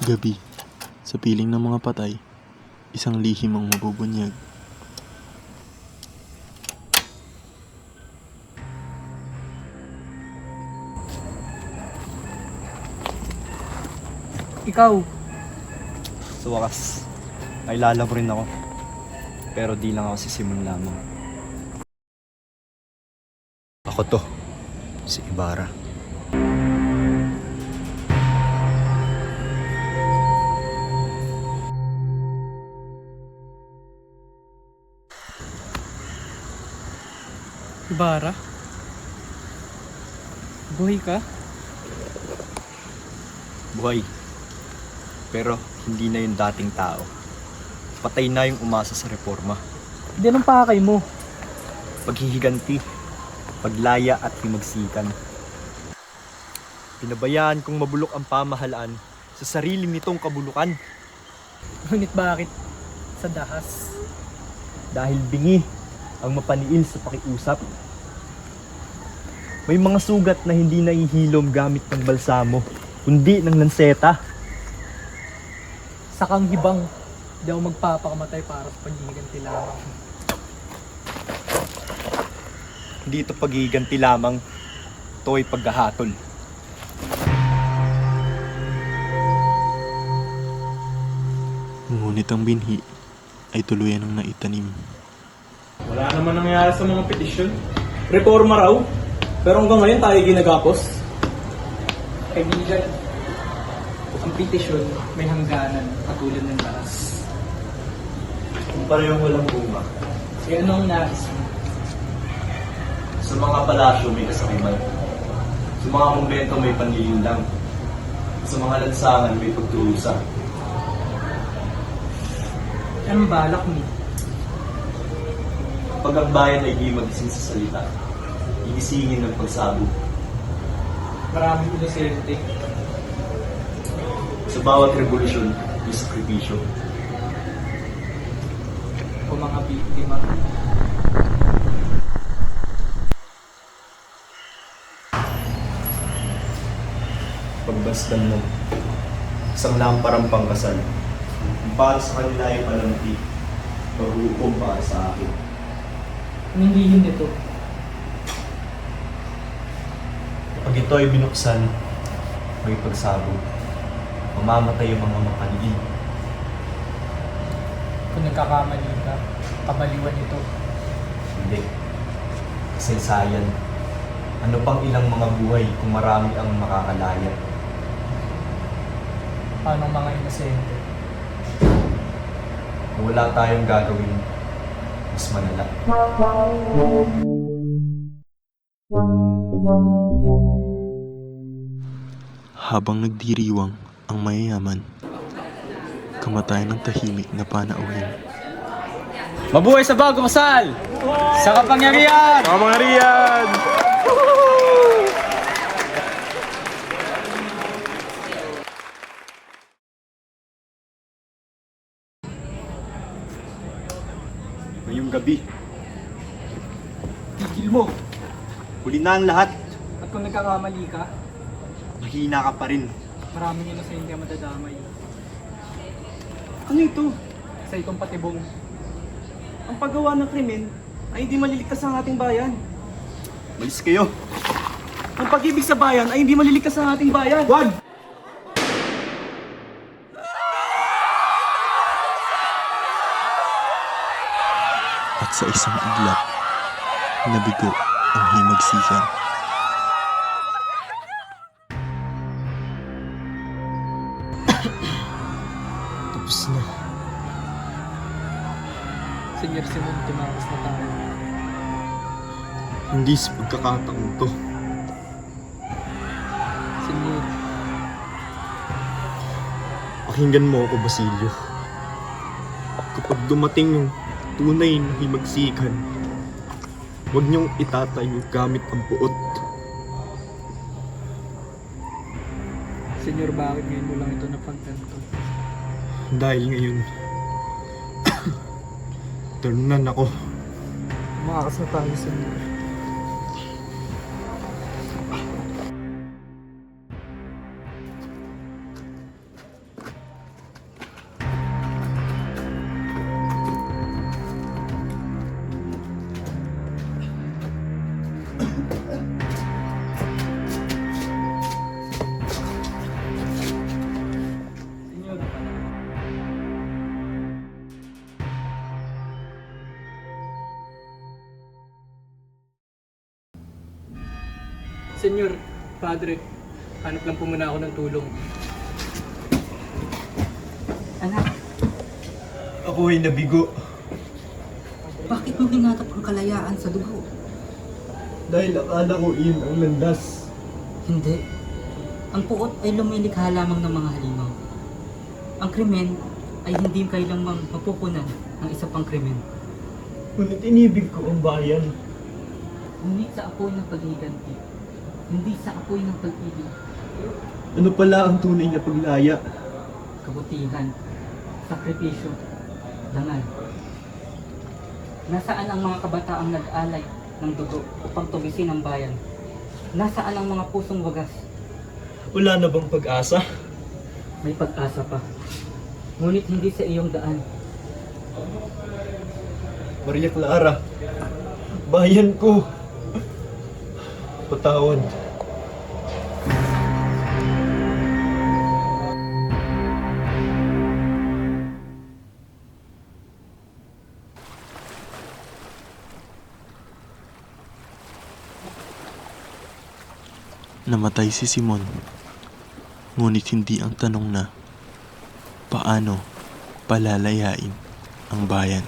Gabi, sa piling ng mga patay, isang lihim ang mabubunyag. Ikaw, Sa wakas, ay lalabo rin ako. Pero di lang ako si Simon lamang. Ako to, si Ibarra. Ibarra? Buhay ka? Buhay. Pero hindi na yung dating tao. Patay na yung umasa sa reforma. Hindi anong pakay mo. Paghihiganti, paglaya at himagsikan. Pinabayaan kong mabulok ang pamahalaan sa sarili nitong kabulukan. Ngunit bakit sa dahas? Dahil bingi ang mapaniil sa pakiusap. May mga sugat na hindi nahihilom gamit ng balsamo, kundi ng lanseta. Sa kang hibang, di ako magpapakamatay para sa paghihiganti lamang. Hindi ito paghihiganti lamang, ito ay paghahatol. Ngunit ang binhi ay tuluyan ng naitanim. Wala naman nangyayari sa mga petisyon. Reforma raw. Pero hanggang ngayon tayo ginagapos. Kaibigan, ang petisyon may hangganan katulad ng dahas. Kung parehong walang bunga, Kaya anong nais mo? sa mga palasyo may kasakiman, sa mga kumbento may panlilinlang, sa mga lansangan may pagturusa. Anong balak mo? Pag ang bayan ay di magising sa salita, igisingin ng pagsabog. Maraming inosente. Sa bawat revolusyon, may sakripisyo. O mga biktima. Pagbasdan mo, isang lamparang pangkasal. Kung para sa kanila ay palamti, paghukom para sa akin. Kung hindi yun ito, Pag ito ay binuksan, may pagsabog. Mamamatay yung mga mapaniin. kung nagkakamali ka, kabaliwan ito. Hindi. Kasaysayan. Ano pang ilang mga buhay kung marami ang makakalaya? Paano mga inosente? Kung wala tayong gagawin, mas malala. Habang nagdiriwang ang mayayaman, kamatayan ng tahimik na panauhin. Mabuhay sa bagong kasal! Sa kapangyarihan! Kamangarian! Ngayong gabi, Tigil mo! huli na ang lahat. At kung nagkakamali ka, Mahina ka pa rin. maraming inosente ang madadamay. Ano ito? Sa itong patibong, Ang paggawa ng krimen ay hindi maliligtas ang ating bayan. Malis kayo. Ang pag-ibig sa bayan ay hindi maliligtas ang ating bayan. Wag! At sa isang iglap, nabigo ang himagsikan. Tapos na. Senyor Simon, tumakas na tayo. Hindi sa pagkakataon to. Senyor, Pakinggan mo ako, Basilio. Kapag dumating yung tunay na himagsikan, huwag niyong itatayo gamit ang puot. Senyor, bakit ngayon mo lang ito napagtanto? Dahil ngayon, turnan ako. Tumakas na tayo, Senyor. Senyor, Padre, hanap lang po muna ako ng tulong. Anak, Ako ay nabigo bakit mo hinatap ang kalayaan sa dugo? dahil akala ko iyon ang landas. Hindi. Ang puot ay lumilikha lamang ng mga halimaw. Ang krimen ay hindi kailangang mapupunan ng isa pang krimen. Ngunit inibig ko ang bayan. Ngunit sa apoy ng paghiganti, hindi sa apoy ng pag-ibig, Ano pala ang tunay na paglaya? kabutihan, sakripisyo, dangal. Nasaan ang mga kabataang nag-alay ng dugo upang tugisin ang bayan? Nasaan ang mga pusong wagas? Wala na bang pag-asa? May pag-asa pa. Ngunit hindi sa iyong daan. Maria Clara, bayan ko. Patawad. Namatay si Simon. Ngunit hindi ang tanong na, paano palalayain ang bayan?